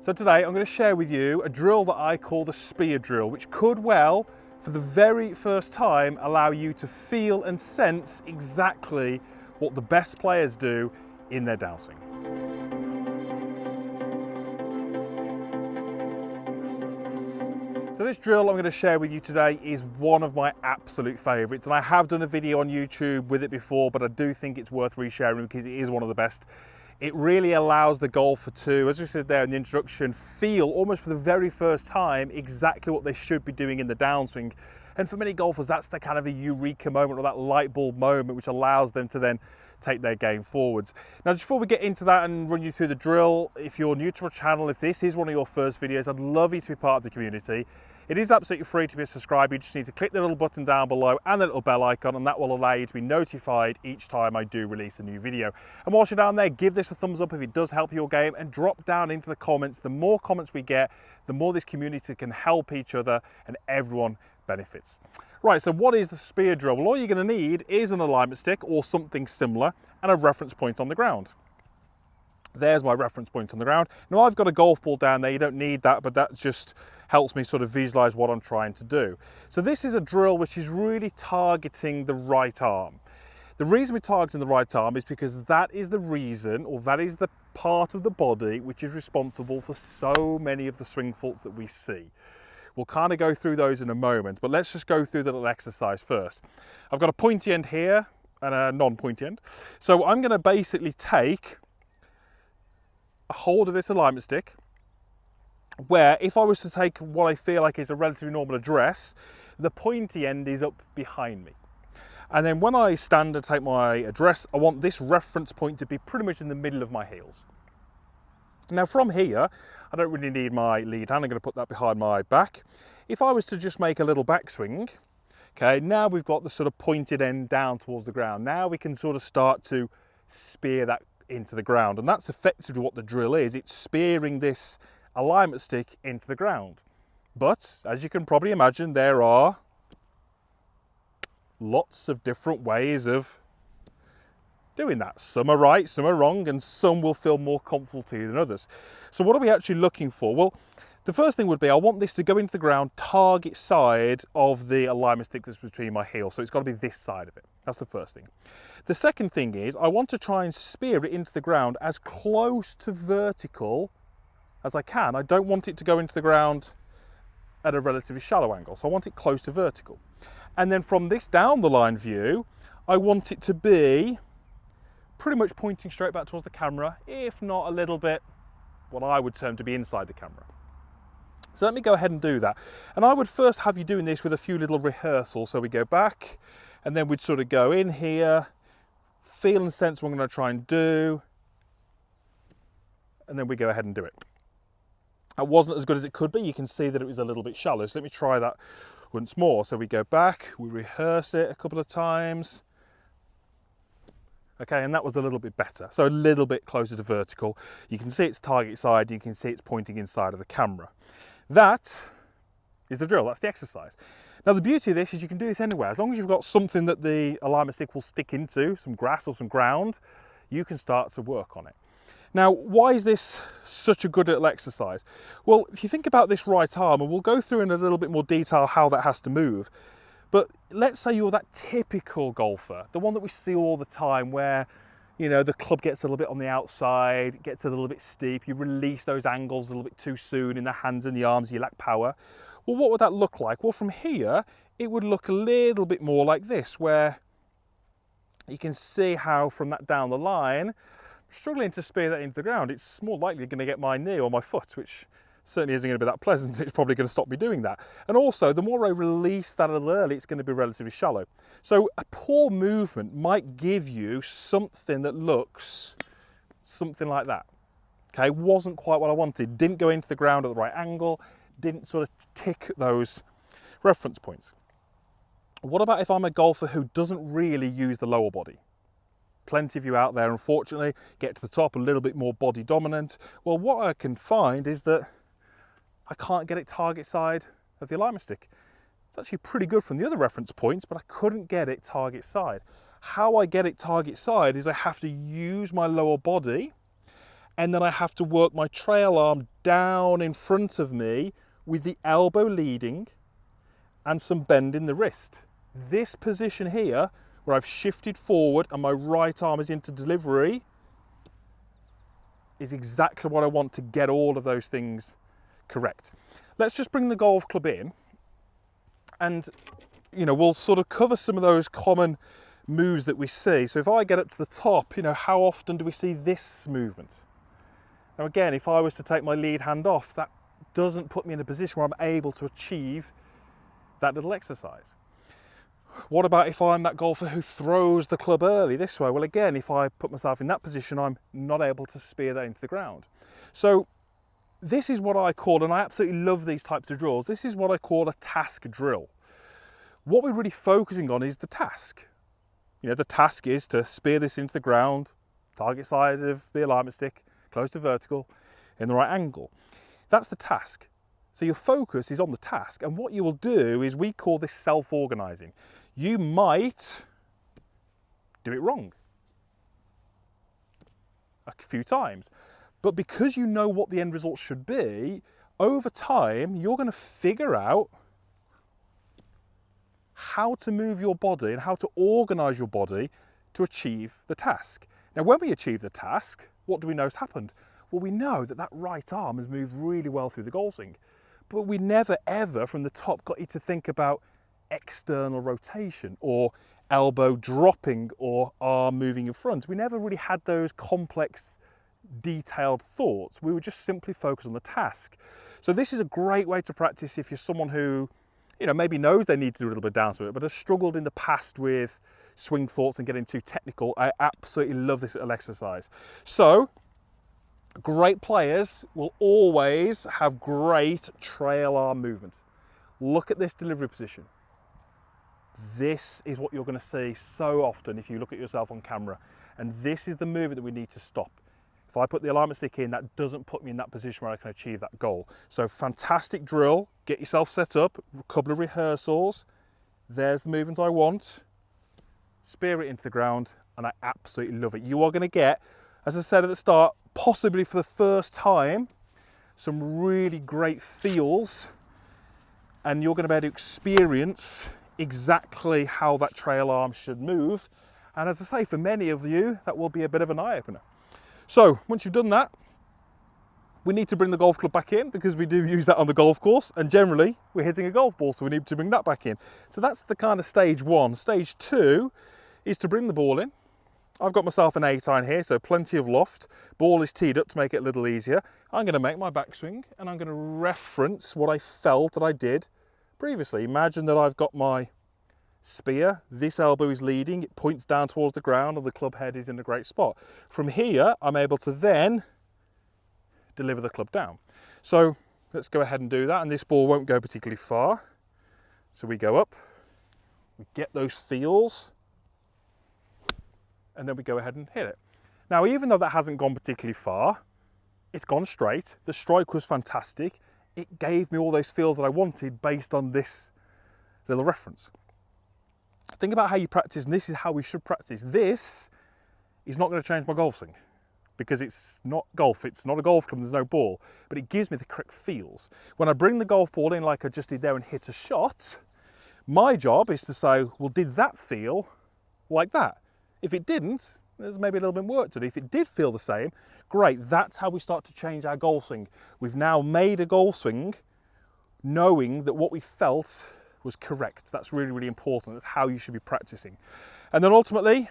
So today I'm going to share with you a drill that I call the spear drill, which could well, for the very first time, allow you to feel and sense exactly what the best players do in their downswing. So this drill I'm going to share with you today is one of my absolute favourites, and I have done a video on YouTube with it before, but I do think it's worth resharing because it is one of the best. It really allows the golfer to, as we said there in the introduction, feel almost for the very first time exactly what they should be doing in the downswing. And for many golfers, that's the kind of a eureka moment or that light bulb moment which allows them to then take their game forwards. Now, just before we get into that and run you through the drill, if you're new to our channel, if this is one of your first videos, I'd love you to be part of the community. It is absolutely free to be a subscriber. You just need to click the little button down below and the little bell icon, and that will allow you to be notified each time I do release a new video. And whilst you're down there, give this a thumbs up if it does help your game, and drop down into the comments. The more comments we get, the more this community can help each other and everyone benefits. Right, so what is the spear drill? Well, all you're going to need is an alignment stick or something similar and a reference point on the ground. There's my reference point on the ground. Now I've got a golf ball down there, you don't need that, but that just helps me sort of visualize what I'm trying to do. So this is a drill which is really targeting the right arm. The reason we're targeting the right arm is because that is the reason, or that is the part of the body which is responsible for so many of the swing faults that we see. We'll kind of go through those in a moment, but let's just go through the little exercise first. I've got a pointy end here and a non-pointy end. So I'm going to basically take a hold of this alignment stick, where if I was to take what I feel like is a relatively normal address, the pointy end is up behind me. And then when I stand and take my address, I want this reference point to be pretty much in the middle of my heels. Now from here, I don't really need my lead hand, I'm going to put that behind my back. If I was to just make a little backswing, okay, now we've got the sort of pointed end down towards the ground. Now we can sort of start to spear that into the ground, and that's effectively what the drill is. It's spearing this alignment stick into the ground. But as you can probably imagine, there are lots of different ways of doing that. Some are right, some are wrong, and some will feel more comfortable to you than others. So what are we actually looking for? Well, the first thing would be I want this to go into the ground target side of the alignment stick that's between my heels. So it's got to be this side of it. That's the first thing. The second thing is I want to try and spear it into the ground as close to vertical as I can. I don't want it to go into the ground at a relatively shallow angle. So I want it close to vertical. And then from this down the line view, I want it to be pretty much pointing straight back towards the camera, if not a little bit what I would term to be inside the camera. So let me go ahead and do that. And I would first have you doing this with a few little rehearsals. So we go back and then we'd sort of go in here, feel and sense what I'm going to try and do, and then we go ahead and do it. That wasn't as good as it could be. You can see that it was a little bit shallow. So let me try that once more. So we go back, we rehearse it a couple of times. Okay, and that was a little bit better. So a little bit closer to vertical. You can see it's target side, you can see it's pointing inside of the camera. That is the drill, that's the exercise. Now the beauty of this is you can do this anywhere. As long as you've got something that the alignment stick will stick into, some grass or some ground, you can start to work on it. Now, why is this such a good little exercise? Well, if you think about this right arm, and we'll go through in a little bit more detail how that has to move, but let's say you're that typical golfer, the one that we see all the time where, you know, the club gets a little bit on the outside, gets a little bit steep, you release those angles a little bit too soon in the hands and the arms, you lack power. Well, what would that look like? Well, from here, it would look a little bit more like this, where you can see how from that down the line, struggling to spear that into the ground, it's more likely going to get my knee or my foot, which certainly isn't going to be that pleasant. It's probably going to stop me doing that. And also, the more I release that a little early, it's going to be relatively shallow. So a poor movement might give you something that looks something like that. Okay, wasn't quite what I wanted. Didn't go into the ground at the right angle, didn't sort of tick those reference points. What about if I'm a golfer who doesn't really use the lower body? Plenty of you out there, unfortunately, get to the top a little bit more body dominant. Well, what I can find is that I can't get it target side of the alignment stick. It's actually pretty good from the other reference points, but I couldn't get it target side. How I get it target side is I have to use my lower body and then I have to work my trail arm down in front of me with the elbow leading and some bend in the wrist. This position here, where I've shifted forward and my right arm is into delivery, is exactly what I want to get all of those things correct. Let's just bring the golf club in, and we'll sort of cover some of those common moves that we see. So if I get up to the top, how often do we see this movement? Now again, if I was to take my lead hand off, that doesn't put me in a position where I'm able to achieve that little exercise. What about if I'm that golfer who throws the club early this way? Well, again, if I put myself in that position, I'm not able to spear that into the ground. So this is what I call, and I absolutely love these types of drills, this is what I call a task drill. What we're really focusing on is the task. The task is to spear this into the ground, target side of the alignment stick, close to vertical, in the right angle. That's the task. So your focus is on the task, and what you will do is, we call this self-organizing. You might do it wrong a few times, but because you know what the end result should be, over time you're going to figure out how to move your body and how to organize your body to achieve the task. Now, when we achieve the task, what do we know has happened? Well, we know that that right arm has moved really well through the golf swing, but we never ever from the top got you to think about external rotation or elbow dropping or arm moving in front. We never really had those complex, detailed thoughts. We were just simply focused on the task. So this is a great way to practice if you're someone who, maybe knows they need to do a little bit of downswing, but has struggled in the past with swing thoughts and getting too technical. I absolutely love this little exercise. So great players will always have great trail arm movement. Look at this delivery position. This is what you're going to see so often if you look at yourself on camera, and this is the movement that we need to stop. If I put the alignment stick in, that doesn't put me in that position where I can achieve that goal. So fantastic drill, get yourself set up, a couple of rehearsals. There's the movement I want. Spear it into the ground, and I absolutely love it. You are going to get, as I said at the start, possibly for the first time, some really great feels, and you're going to be able to experience exactly how that trail arm should move. And as I say, for many of you, that will be a bit of an eye-opener. So once you've done that, we need to bring the golf club back in, because we do use that on the golf course, and generally we're hitting a golf ball, so we need to bring that back in. So that's the kind of stage one. Stage two is to bring the ball in. I've got myself an 8-iron here, so plenty of loft. Ball is teed up to make it a little easier. I'm going to make my backswing, and I'm going to reference what I felt that I did previously. Imagine that I've got my spear, this elbow is leading, it points down towards the ground, and the club head is in a great spot. From here, I'm able to then deliver the club down. So let's go ahead and do that, and this ball won't go particularly far. So we go up, we get those feels, and then we go ahead and hit it. Now, even though that hasn't gone particularly far, it's gone straight. The strike was fantastic. It gave me all those feels that I wanted based on this little reference. Think about how you practice, and this is how we should practice. This is not going to change my golf swing, because it's not golf, it's not a golf club, there's no ball, but it gives me the correct feels. When I bring the golf ball in like I just did there and hit a shot, my job is to say, well, did that feel like that? If it didn't, there's maybe a little bit more work to do. If it did feel the same, great. That's how we start to change our golf swing. We've now made a golf swing knowing that what we felt was correct. That's really, really important. That's how you should be practicing. And then ultimately,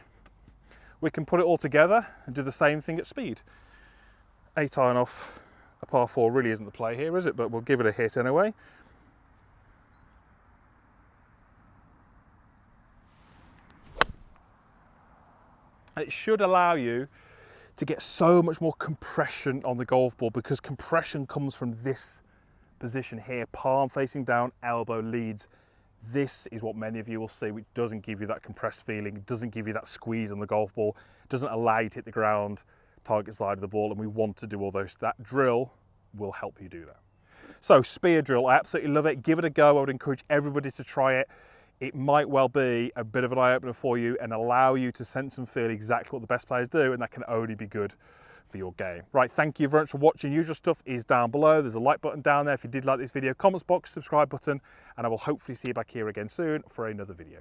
we can put it all together and do the same thing at speed. 8-iron off a par 4 really isn't the play here, is it? But we'll give it a hit anyway. And it should allow you to get so much more compression on the golf ball, because compression comes from this position here, palm facing down, elbow leads. This is what many of you will see, which doesn't give you that compressed feeling, it doesn't give you that squeeze on the golf ball, it doesn't allow you to hit the ground, target side of the ball, and we want to do all those. That drill will help you do that. So spear drill, I absolutely love it. Give it a go. I would encourage everybody to try it. It might well be a bit of an eye-opener for you and allow you to sense and feel exactly what the best players do, and that can only be good for your game. Right, thank you very much for watching. Usual stuff is down below. There's a like button down there if you did like this video, comments box, subscribe button, and I will hopefully see you back here again soon for another video.